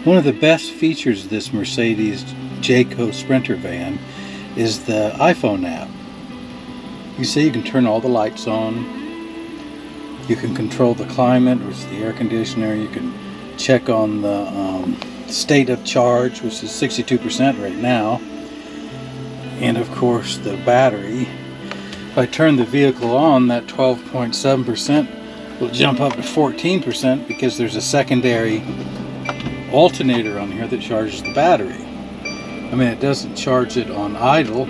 One of the best features of this Mercedes Jayco Sprinter van is the iPhone app. You see, you can turn all the lights on. You can control the climate, which is the air conditioner. You can check on the state of charge, which is 62% right now. And of course the battery. If I turn the vehicle on, that 12.7% will jump up to 14% because there's a secondary alternator on here that charges the battery. I mean, it doesn't charge it on idle.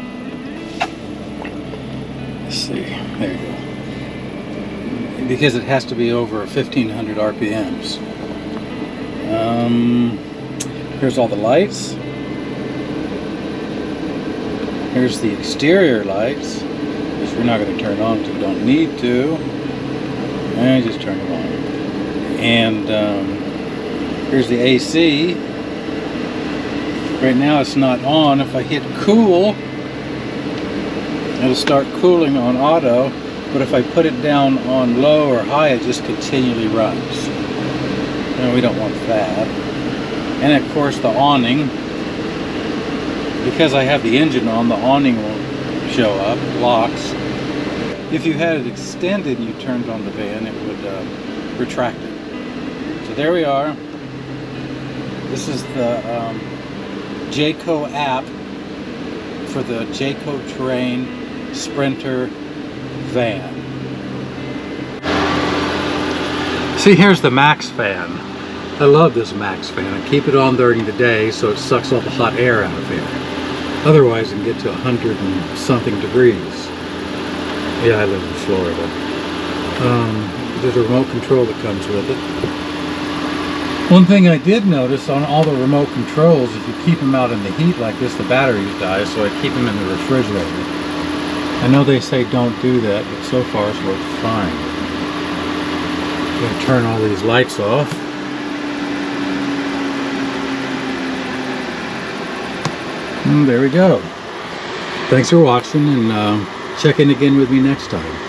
Let's see, there you go. Because it has to be over 1500 RPMs. Here's all the lights. Here's the exterior lights, which we're not going to turn on because we don't need to. And just turn them on. And here's the AC. Right now it's not on. If I hit cool, it'll start cooling on auto. But if I put it down on low or high, it just continually runs. No, we don't want that. And of course the awning. Because I have the engine on, the awning won't show up. It locks. If you had it extended and you turned on the van, it would retract it. So there we are. This is the Jayco app for the Jayco Terrain Sprinter van. See, here's the Maxxfan. I love this Maxxfan. I keep it on during the day so it sucks all the hot air out of here. Otherwise it can get to 100 and something degrees. Yeah, I live in Florida. There's a remote control that comes with it. One thing I did notice on all the remote controls, if you keep them out in the heat like this, the batteries die, so I keep them in the refrigerator. I know they say don't do that, but so far it's worked fine. I'm going to turn all these lights off. And there we go. Thanks for watching, and check in again with me next time.